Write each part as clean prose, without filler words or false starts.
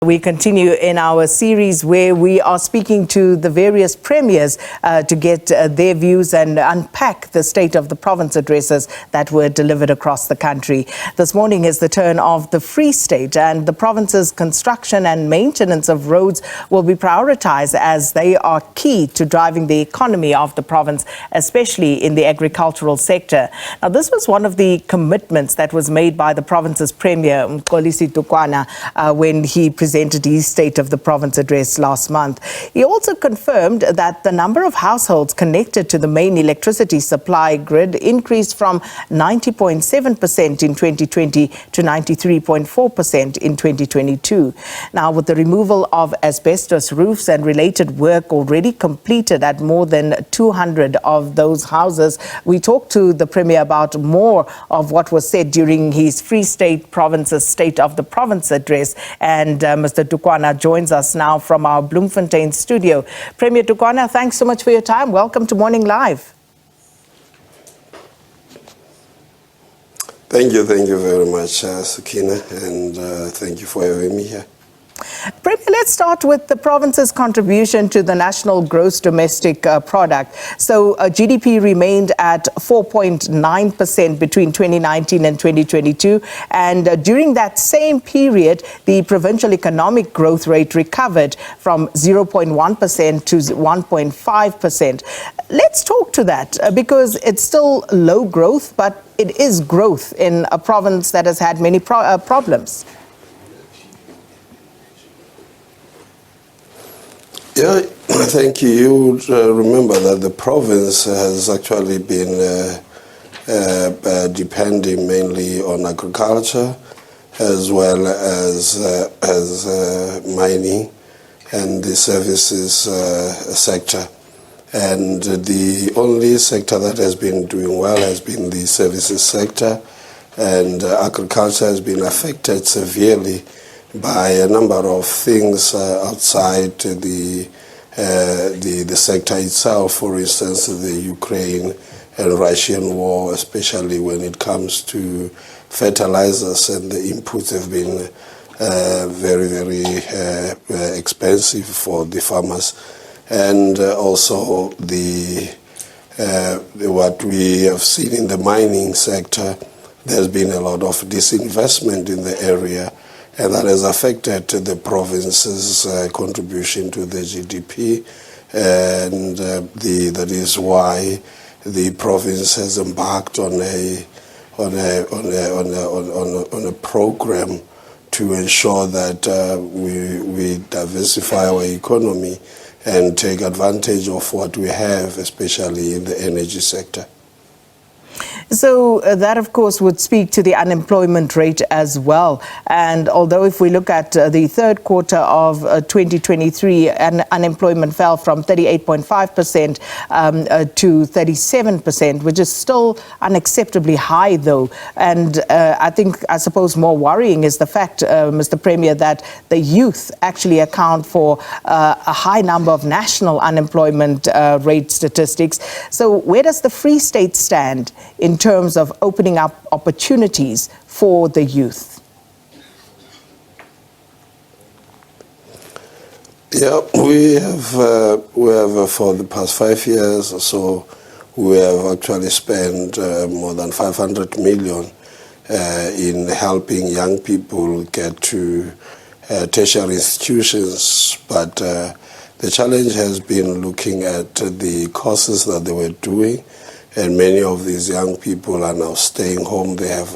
We continue in our series where we are speaking to the various premiers to get their views and unpack the State of the Province addresses that were delivered across the country. This morning is the turn of the Free State, and the province's construction and maintenance of roads will be prioritised as they are key to driving the economy of the province, especially in the agricultural sector. Now, this was one of the commitments that was made by the province's Premier, Mxolisi Dukwana, when he presented his State of the Province address last month. He also confirmed that the number of households connected to the main electricity supply grid increased from 90.7% in 2020 to 93.4% in 2022. Now, with the removal of asbestos roofs and related work already completed at more than 200 of those houses, we talked to the Premier about more of what was said during his Free State Province's State of the Province address. And Mr. Dukwana joins us now from our Bloemfontein studio. Premier Dukwana, thanks so much for your time. Welcome to Morning Live. Thank you very much, Sakina, and thank you for having me here. Premier, let's start with the province's contribution to the national gross domestic product. So GDP remained at 4.9% between 2019 and 2022. And during that same period, the provincial economic growth rate recovered from 0.1% to 1.5%. Let's talk to that because it's still low growth, but it is growth in a province that has had many problems. Yeah, thank you. You remember that the province has actually been depending mainly on agriculture as well as mining and the services sector. And the only sector that has been doing well has been the services sector, and agriculture has been affected severely by a number of things outside the sector itself. For instance, the Ukraine and Russian war, especially when it comes to fertilizers, and the inputs have been very expensive for the farmers. And also what we have seen in the mining sector, there's been a lot of disinvestment in the area, and that has affected the province's contribution to the GDP, and that is why the province has embarked on a program to ensure that we diversify our economy and take advantage of what we have, especially in the energy sector. So that, of course, would speak to the unemployment rate as well. And although if we look at the third quarter of 2023, unemployment fell from 38.5% to 37%, which is still unacceptably high, though. And I suppose more worrying is the fact, Mr. Premier, that the youth actually account for a high number of national unemployment rate statistics. So where does the Free State stand in terms of opening up opportunities for the youth? Yeah, we have for the past 5 years or so, we have actually spent more than 500 million in helping young people get to tertiary institutions. But the challenge has been looking at the courses that they were doing. And many of these young people are now staying home. They have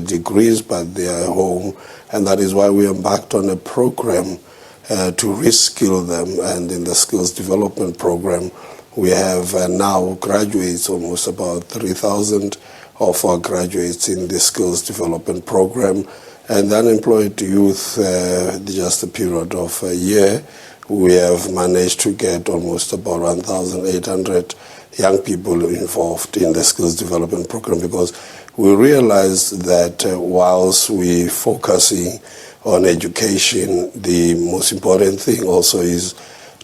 degrees, but they are home. And that is why we embarked on a program to reskill them. And in the skills development program, we have now graduates, almost about 3,000 of our graduates in the skills development program. And the unemployed youth, just a period of a year, we have managed to get almost about 1,800 young people involved in the skills development program, because we realized that whilst we focusing on education, the most important thing also is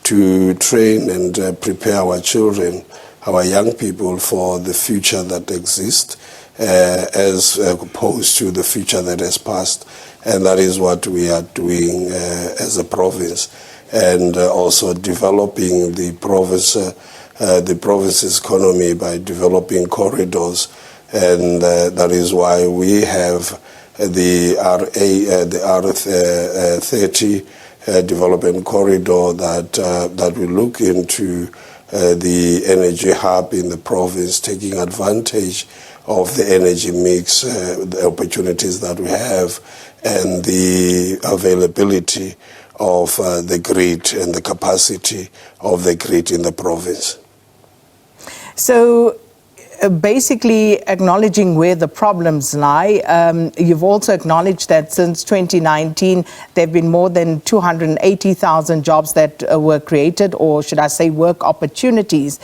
to train and prepare our children, our young people, for the future that exists. as opposed to the future that has passed. And that is what we are doing as a province, and also developing the province's economy by developing corridors. And that is why we have the R30 development corridor that will look into the energy hub in the province, taking advantage of the energy mix, the opportunities that we have, and the availability of the grid and the capacity of the grid in the province. So basically acknowledging where the problems lie, you've also acknowledged that since 2019 there have been more than 280,000 jobs that were created, or should I say work opportunities,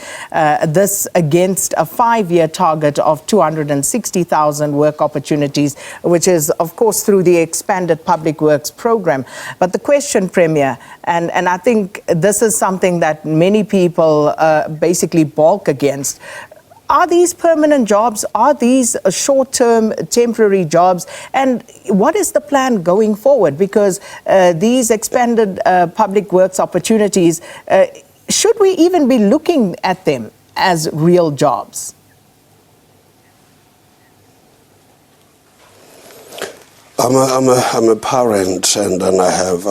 this against a 5-year target of 260,000 work opportunities, which is of course through the expanded public works program. But the question, Premier, and I think this is something that many people basically balk against, are these permanent jobs? Are these short-term temporary jobs? And what is the plan going forward? Because these expanded public works opportunities, should we even be looking at them as real jobs? I'm a parent, and I have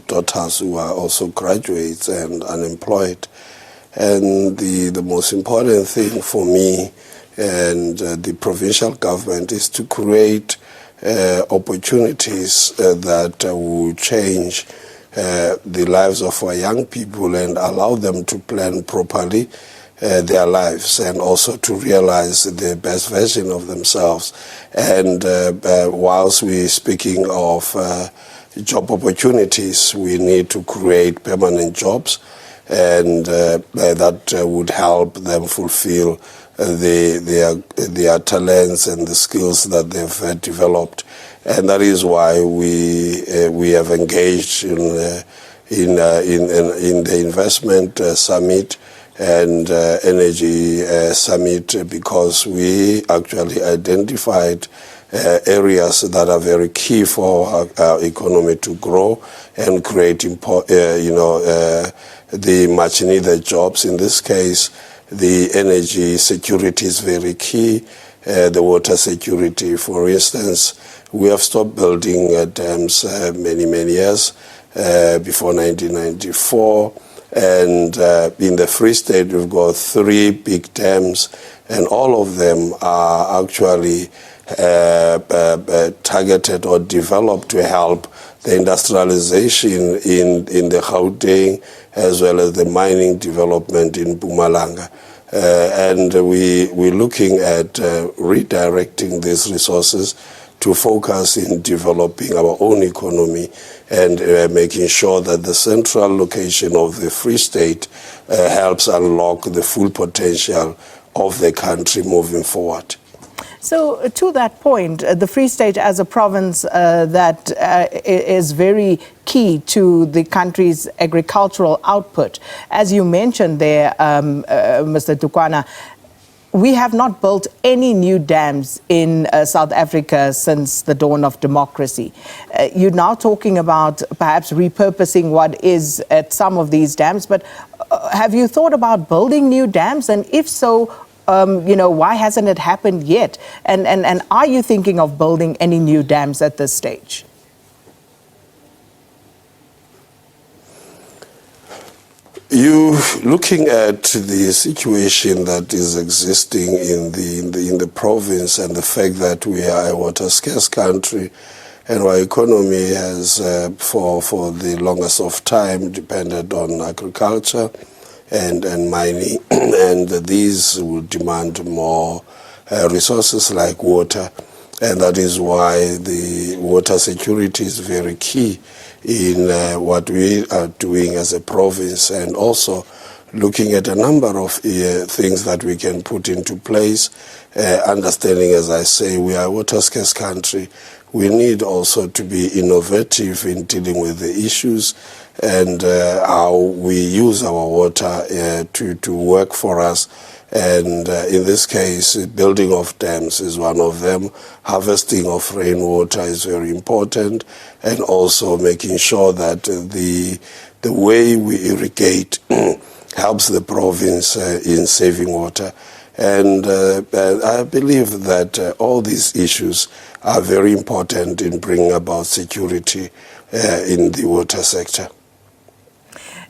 daughters who are also graduates and unemployed. And the most important thing for me and the provincial government is to create opportunities that will change the lives of our young people and allow them to plan properly their lives, and also to realize the best version of themselves. And whilst we're speaking of job opportunities, we need to create permanent jobs, and that would help them fulfill their talents and the skills that they've developed. And that is why we have engaged in the investment summit and energy summit, because we actually identified areas that are very key for our economy to grow and create the much needed jobs. In this case, the energy security is very key. The water security, for instance, we have stopped building dams many years before 1994. And in the Free State, we've got 3 big dams, and all of them are actually targeted or developed to help the industrialization in the Gauteng, as well as the mining development in Mpumalanga. And we're looking at redirecting these resources to focus in developing our own economy and making sure that the central location of the Free State helps unlock the full potential of the country moving forward. So to that point, the Free State as a province that is very key to the country's agricultural output, as you mentioned there, Mr. Dukwana, we have not built any new dams in South Africa since the dawn of democracy. You're now talking about perhaps repurposing what is at some of these dams, but have you thought about building new dams? And if so, why hasn't it happened yet? And are you thinking of building any new dams at this stage? You looking at the situation that is existing in the province, and the fact that we are a water scarce country, and our economy has for the longest of time depended on agriculture and mining, and these will demand more resources like water, and that is why the water security is very key in what we are doing as a province, and also looking at a number of things that we can put into place, understanding, as I say, we are a water scarce country. we need also to be innovative in dealing with the issues and how we use our water to work for us. And in this case, building of dams is one of them. Harvesting of rainwater is very important, and also making sure that the way we irrigate helps the province in saving water. And I believe that all these issues are very important in bringing about security in the water sector.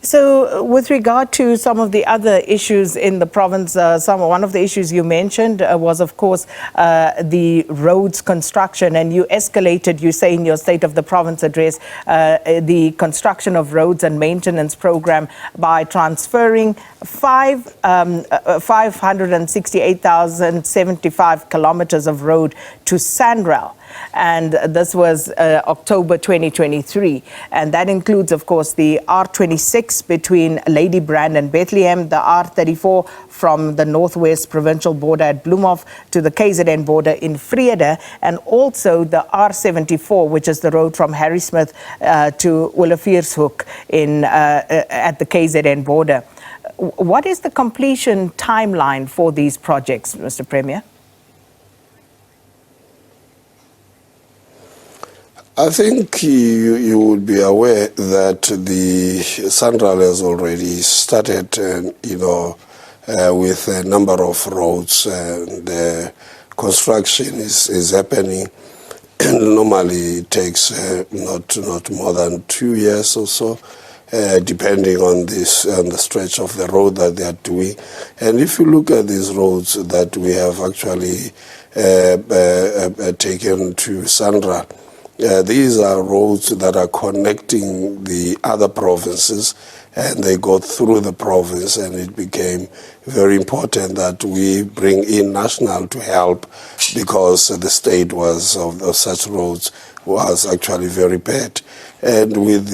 So with regard to some of the other issues in the province, one of the issues you mentioned was, of course, the roads construction, and you escalated, you say in your State of the Province address, the construction of roads and maintenance program by transferring 568,075 kilometers of road to SANRAL. And this was October 2023. And that includes, of course, the R26 between Lady Brand and Bethlehem, the R34 from the Northwest Provincial border at Bloemfontein to the KZN border in Vrede, and also the R74, which is the road from Harrismith to Willowfiershoek at the KZN border. What is the completion timeline for these projects, Mr. Premier? I think you would be aware that the SANRAL has already started, with a number of roads. The construction is happening. Normally it takes not more than 2 years or so, depending on the stretch of the road that they are doing. And if you look at these roads that we have actually taken to SANRAL, these are roads that are connecting the other provinces, and they go through the province, and it became very important that we bring in national to help, because the state of such roads was actually very bad. And with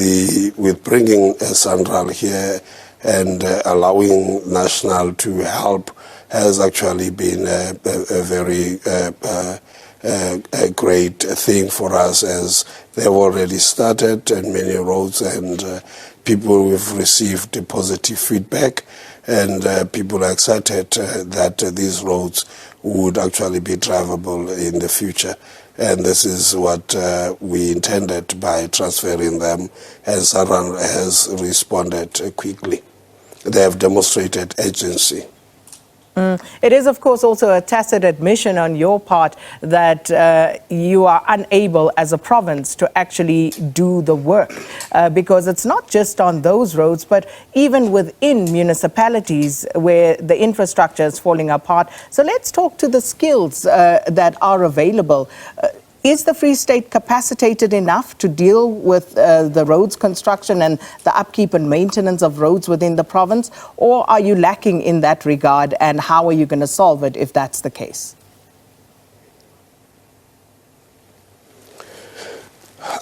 bringing SANRAL here and allowing national to help has actually been a very a great thing for us, as they've already started in many roads, and people have received positive feedback, and people are excited that these roads would actually be drivable in the future. And this is what we intended by transferring them, and SANRAL has responded quickly. They have demonstrated urgency. It is, of course, also a tacit admission on your part that you are unable as a province to actually do the work, because it's not just on those roads, but even within municipalities where the infrastructure is falling apart. So let's talk to the skills that are available. Is the Free State capacitated enough to deal with the roads construction and the upkeep and maintenance of roads within the province, or are you lacking in that regard, and how are you going to solve it if that's the case?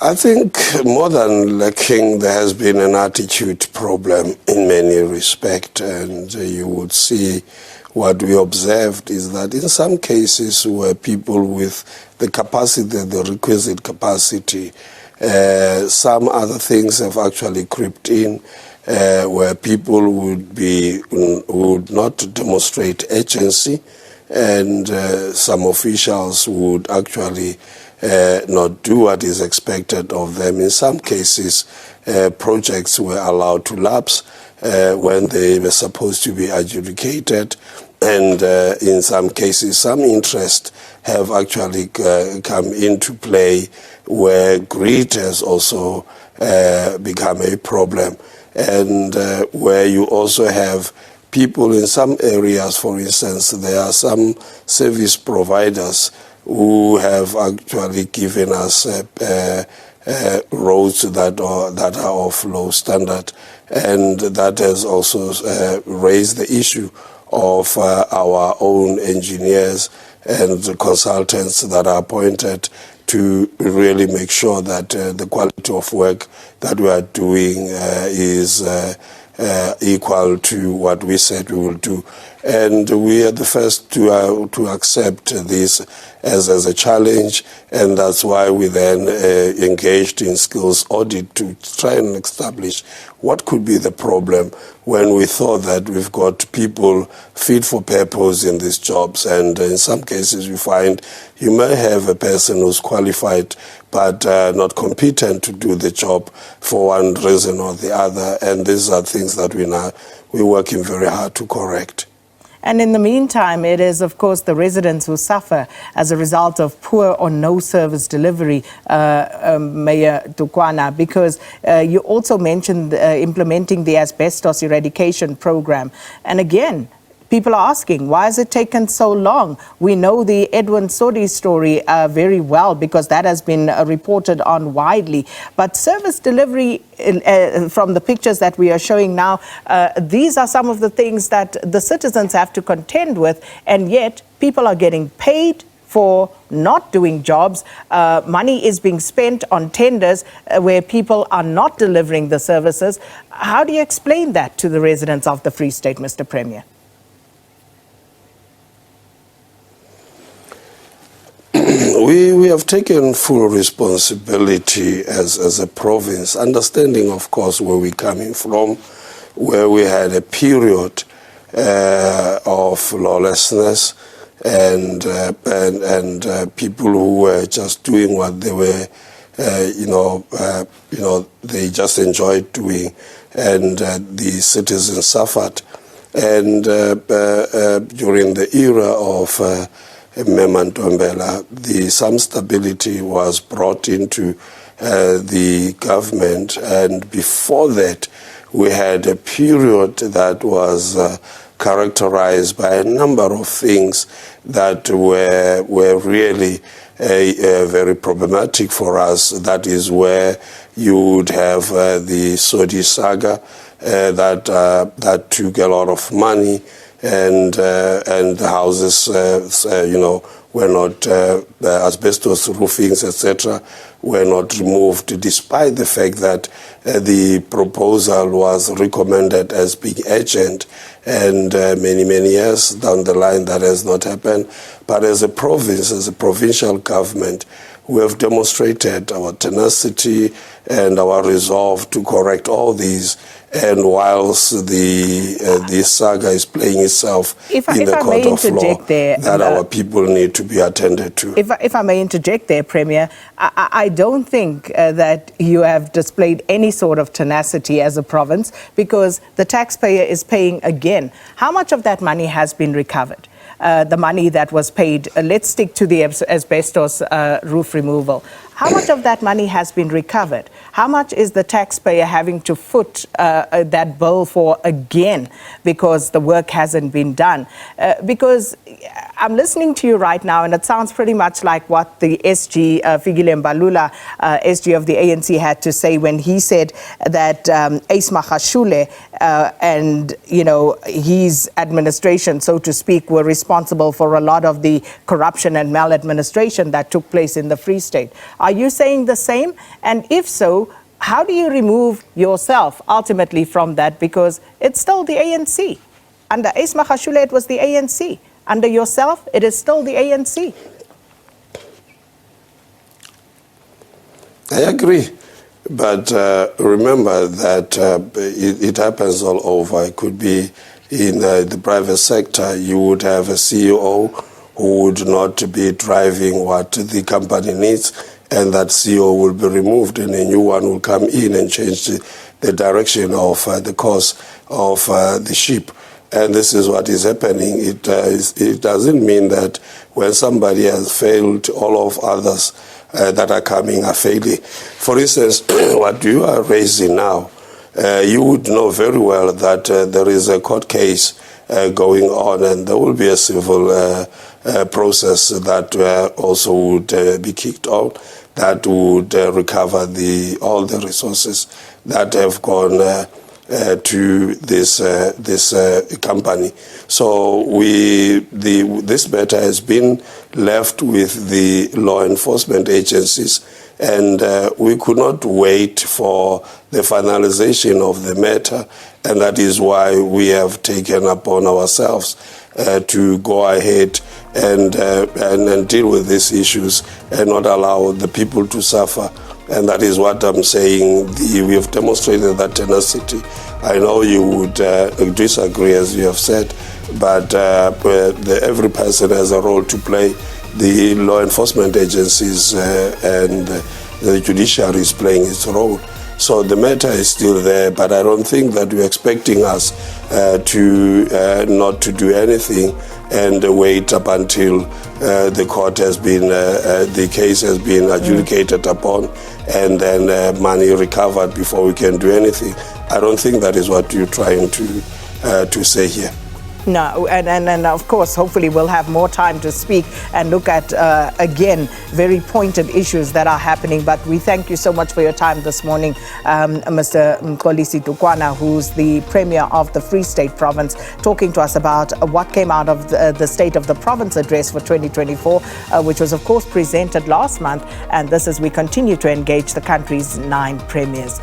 I think more than lacking, there has been an attitude problem in many respects, and you would see what we observed is that in some cases where people with the capacity, the requisite capacity, some other things have actually crept in, where people would not demonstrate urgency, and some officials would actually not do what is expected of them. In some cases, projects were allowed to lapse when they were supposed to be adjudicated, and in some cases, some interest have actually come into play, where greed has also become a problem, and where you also have people in some areas. For instance, there are some service providers who have actually given us roads that are of low standard, and that has also raised the issue of our own engineers and consultants that are appointed to really make sure that the quality of work that we are doing is equal to what we said we will do. And we are the first to accept this as a challenge, and that's why we then engaged in skills audit to try and establish what could be the problem when we thought that we've got people fit for purpose in these jobs. And in some cases you find you may have a person who's qualified but not competent to do the job for one reason or the other, and these are things that we're working very hard to correct. And in the meantime, it is, of course, the residents who suffer as a result of poor or no service delivery, Mayor Dukwana, because you also mentioned implementing the asbestos eradication program. And again, people are asking, why has it taken so long? We know the Edwin Sodi story very well because that has been reported on widely. But service delivery, from the pictures that we are showing now, these are some of the things that the citizens have to contend with, and yet people are getting paid for not doing jobs. Money is being spent on tenders where people are not delivering the services. How do you explain that to the residents of the Free State, Mr. Premier? We have taken full responsibility as a province, understanding, of course, where we're coming from, where we had a period of lawlessness and people who were just doing what they were, they just enjoyed doing, and the citizens suffered. And during the era of Memantombela, some stability was brought into the government, and before that we had a period that was characterized by a number of things that were really very problematic for us. That is where you would have the Sodi saga that took a lot of money, and the houses, were not, the asbestos roofings, etc., were not removed, despite the fact that the proposal was recommended as being urgent, and many years down the line that has not happened. But as a province, as a provincial government, we have demonstrated our tenacity and our resolve to correct all these. And whilst the saga is playing itself in the court of law, that our people need to be attended to. If I may interject there, Premier, I don't think that you have displayed any sort of tenacity as a province, because the taxpayer is paying again. How much of that money has been recovered? The money that was paid, let's stick to the asbestos roof removal. How much of that money has been recovered? How much is the taxpayer having to foot that bill for again because the work hasn't been done? Because I'm listening to you right now, and it sounds pretty much like what the SG, Fikile Mbalula, SG of the ANC, had to say when he said that Ace Magashule and his administration, so to speak, were responsible for a lot of the corruption and maladministration that took place in the Free State. Are you saying the same? And if so, how do you remove yourself ultimately from that? Because it's still the ANC. Under Ace Magashule, it was the ANC. Under yourself, it is still the ANC. I agree. But remember that it happens all over. It could be in the private sector. You would have a CEO who would not be driving what the company needs, and that CEO will be removed, and a new one will come in and change the direction of the course of the ship. And this is what is happening. It doesn't mean that when somebody has failed, all of others that are coming are failing. For instance, what you are raising now, you would know very well that there is a court case going on, and there will be a civil process that also would be kicked out, that would recover all the resources that have gone to this company. So this matter has been left with the law enforcement agencies, and we could not wait for the finalization of the matter, and that is why we have taken upon ourselves to go ahead and deal with these issues and not allow the people to suffer. And that is what I'm saying. We have demonstrated that tenacity. I know you would disagree, as you have said, but every person has a role to play. The law enforcement agencies and the judiciary is playing its role. So the matter is still there, but I don't think that you're expecting us to not to do anything and wait up until the court has been, the case has been adjudicated upon, and then money recovered before we can do anything. I don't think that is what you're trying to say here. No, and of course, hopefully we'll have more time to speak and look at, again, very pointed issues that are happening. But we thank you so much for your time this morning, Mr. Mxolisi Dukwana, who's the Premier of the Free State Province, talking to us about what came out of the State of the Province address for 2024, which was, of course, presented last month. And this as we continue to engage the country's 9 premiers.